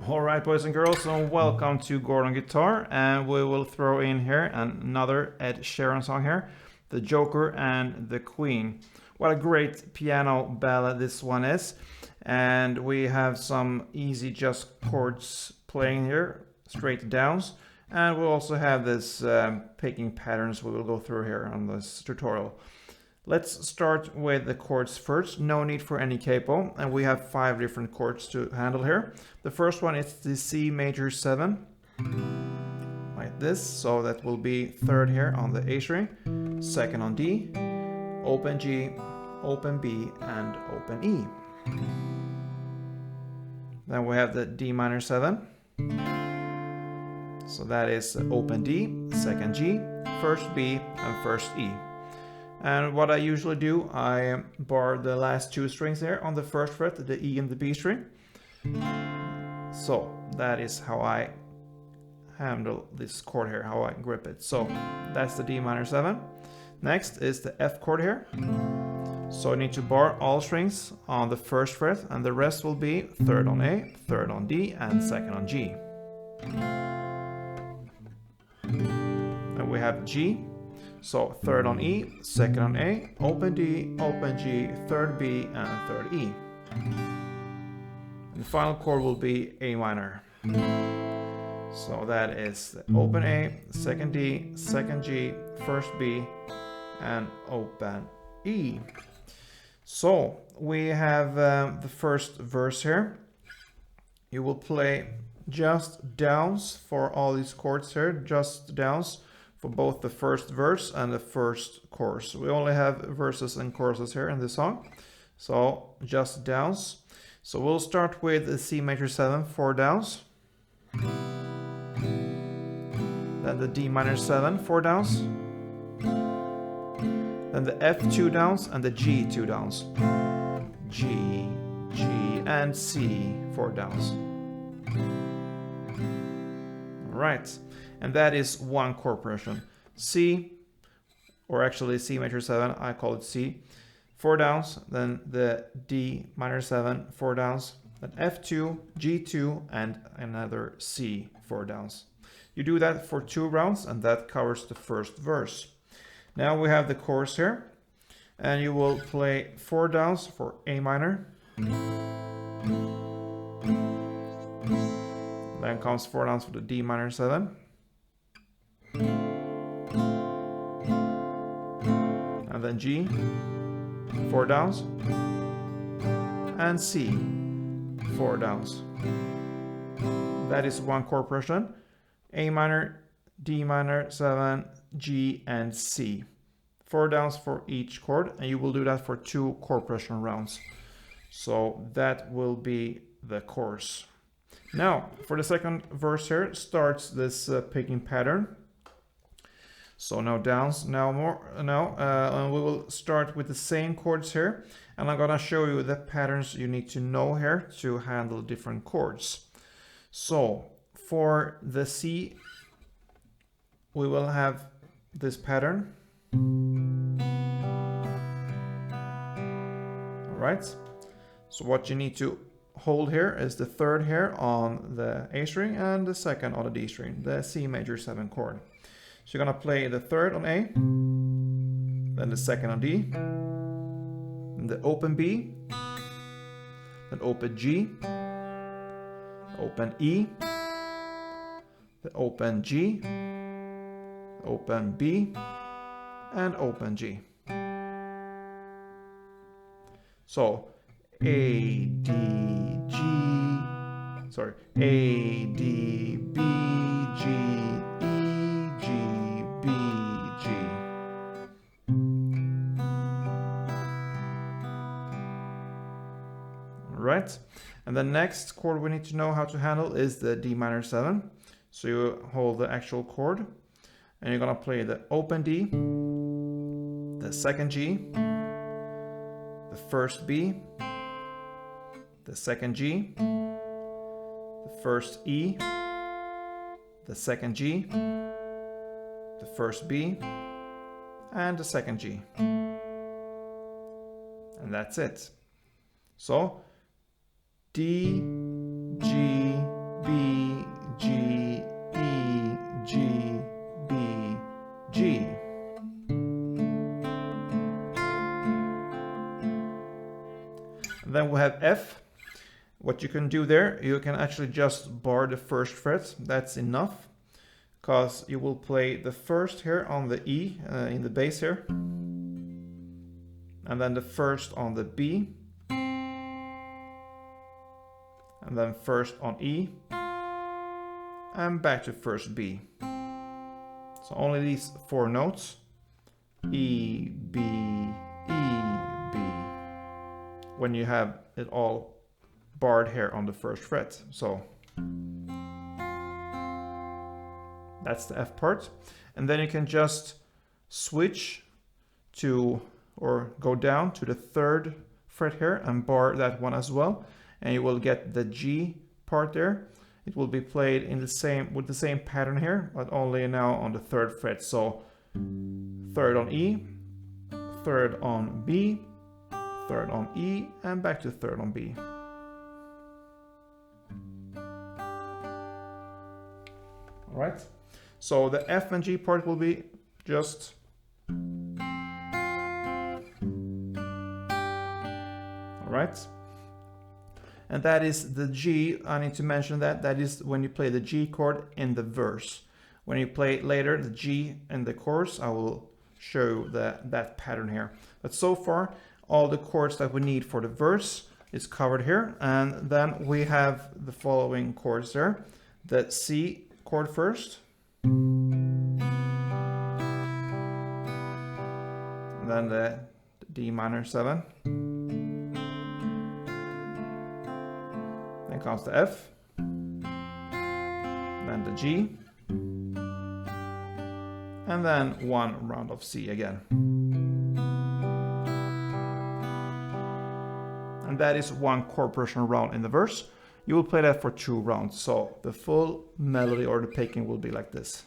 Alright, boys and girls, and welcome to Gordon Guitar, and we will throw in here another Ed Sheeran song here, The Joker and the Queen. What a great piano ballad this one is, and we have some easy just chords playing here, straight downs, and we'll also have this picking patterns we will go through here on this tutorial. Let's start with the chords first. No need for any capo, and we have 5 different chords to handle here. The first one is the C major 7, like this, so that will be 3rd here on the A string, 2nd on D, open G, open B, and open E. Then we have the D minor 7, so that is open D, 2nd G, 1st B, and 1st E. And what I usually do, I bar the last 2 strings there on the 1st fret, the E and the B string. So that is how I handle this chord here, how I grip it. So that's the D minor 7. Next is the F chord here. So I need to bar all strings on the 1st fret, and the rest will be 3rd on A, 3rd on D, and 2nd on G. And we have G. So 3rd on E, 2nd on A, open D, open G, 3rd B, and 3rd E. And the final chord will be A minor. So that is the open A, 2nd D, 2nd G, 1st B, and open E. So we have the first verse here. You will play just downs for all these chords here, just downs for both the first verse and the first chorus. We only have verses and choruses here in this song, so just downs. So we'll start with the C major 7, 4 downs. Then the D minor 7, 4 downs. Then the F 2 downs and the G 2 downs. G, G, and C 4 downs. All right. And that is one chord progression. C, or actually C major 7, I call it C, 4 downs, then the D minor 7, 4 downs, then F2, G2, and another C, 4 downs. You do that for 2 rounds, and that covers the first verse. Now we have the chorus here, and you will play 4 downs for A minor. Then comes 4 downs for the D minor 7. And then G, 4 downs, and C, 4 downs. That is one chord progression. A minor, D minor 7, G, and C. 4 downs for each chord, and you will do that for 2 chord progression rounds. So that will be the chorus. Now, for the second verse here, starts this picking pattern. So no downs, now and we will start with the same chords here, and I'm gonna show you the patterns you need to know here to handle different chords. So for the C, we will have this pattern. All right. So what you need to hold here is the 3rd here on the A string and the 2nd on the D string, the C major 7 chord. So you're gonna play the 3rd on A, then the 2nd on D, then the open B, then open G, open E, the open G, open B, and open G. So A, D, B, G, E, G, B, G. All right, and the next chord we need to know how to handle is the D minor 7. So you hold the actual chord, and you're gonna play the open D, the 2nd G, the 1st B, the 2nd G, the 1st E, the 2nd G, the 1st B, and the 2nd G. And that's it. So D, G, then we have F. What you can do there, you can actually just bar the first fret. That's enough, because you will play the first here on the E in the bass here, and then the first on the B, and then first on E, and back to first B. So only these 4 notes: E, B, E, B, when you have it all barred here on the first fret. So that's the F part. And then you can just switch to, or go down to the 3rd fret here and bar that one as well, and you will get the G part there. It will be played in the same, with the same pattern here, but only now on the 3rd fret. So 3rd on E, 3rd on B, 3rd on E, and back to 3rd on B. All right. So the F and G part will be just all right. And that is the G. I need to mention that that is when you play the G chord in the verse. When you play later the G in the chorus, I will show that pattern here. But so far, all the chords that we need for the verse is covered here. And then we have the following chords there. The C chord first, and then the D minor 7, then comes the F, then the G, and then 1 round of C again. And that is 1 chord progression round in the verse. You will play that for 2 rounds, so the full melody or the picking will be like this.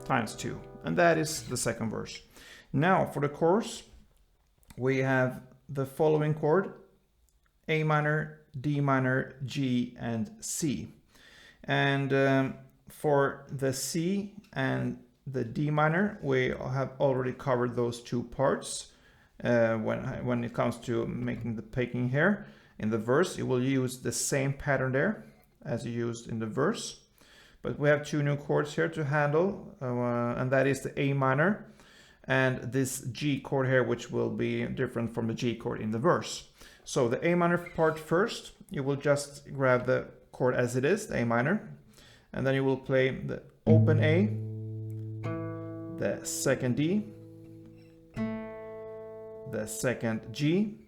Times 2, and that is the 2nd verse. Now for the chorus, we have the following chord: A minor, D minor, G, and C. And for the C and the D minor, we have already covered those 2 parts. When it comes to making the picking here in the verse, you will use the same pattern there as you used in the verse. But we have 2 new chords here to handle, and that is the A minor and this G chord here, which will be different from the G chord in the verse. So the A minor part first, you will just grab the chord as it is, the A minor, and then you will play the open A, the 2nd D, the 2nd G,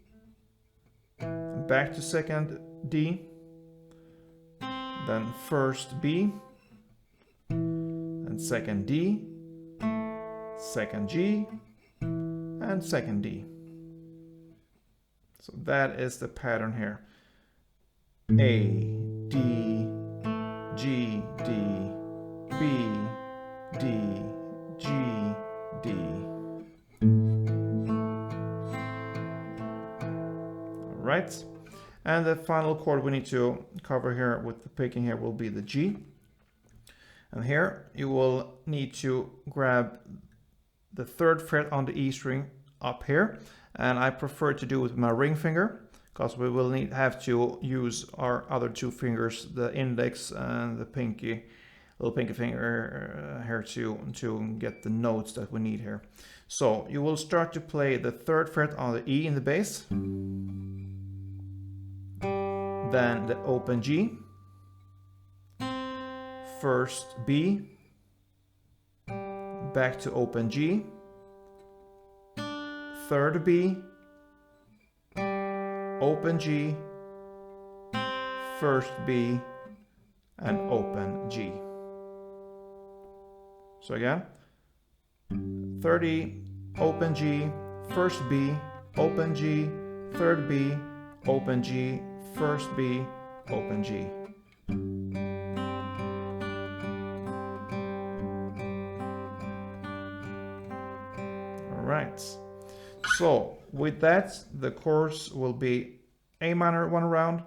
back to 2nd D, then 1st B, and 2nd D, 2nd G, and 2nd D. So that is the pattern here. A, D, G, D, B, D, G, D. All right. And the final chord we need to cover here with the picking here will be the G. And here you will need to grab the 3rd fret on the E string up here. And I prefer to do it with my ring finger, because we will have to use our other 2 fingers, the index and the little pinky finger here to get the notes that we need here. So you will start to play the 3rd fret on the E in the bass, then the open G, 1st B, back to open G, 3rd B, open G, 1st B, and open G. So again, 3rd E, open G, 1st B, open G, 3rd B, open G, 1st B, open G. All right. So with that, the chords will be A minor 1 round,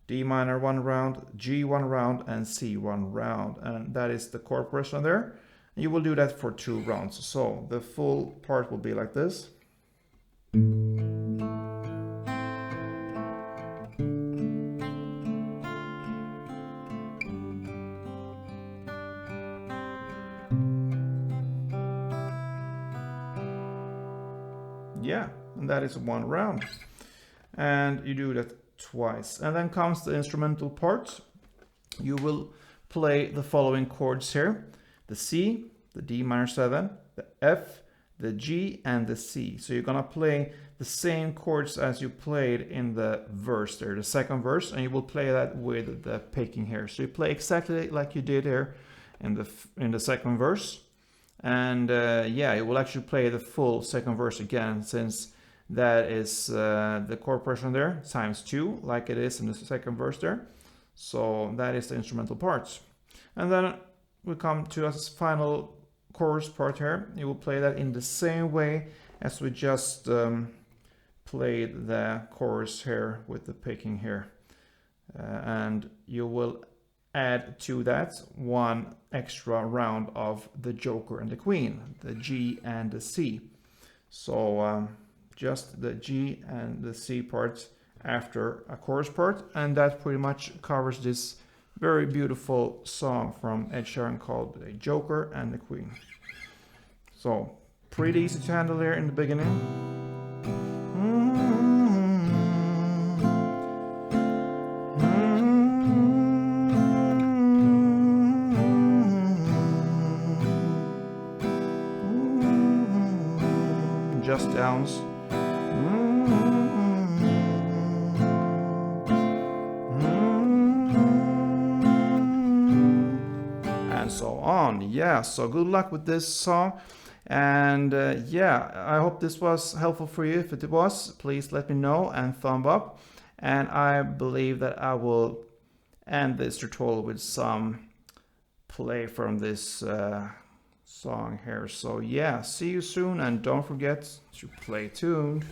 D minor 1 round, G 1 round, and C 1 round. And that is the chord progression there. You will do that for 2 rounds. So the full part will be like this. Yeah, and that is 1 round. And you do that twice. And then comes the instrumental part. You will play the following chords here: the C, the D minor 7, the F, the G, and the C. So you're gonna play the same chords as you played in the verse there, the second verse, and you will play that with the picking here. So you play exactly like you did here in the second verse. And yeah, you will actually play the full second verse again, since that is the chord progression there times 2, like it is in the second verse there. So that is the instrumental parts. And then we come to a final chorus part here. You will play that in the same way as we just played the chorus here with the picking here. And you will add to that 1 extra round of the Joker and the Queen, the G and the C. So just the G and the C parts after a chorus part, and that pretty much covers this very beautiful song from Ed Sheeran called The Joker and the Queen. So pretty easy to handle here in the beginning. Just downs. And so on. Yeah, so good luck with this song. And yeah, I hope this was helpful for you. If it was, please let me know and thumb up. And I believe that I will end this tutorial with some play from this song here. So yeah, see you soon, and don't forget to play tuned.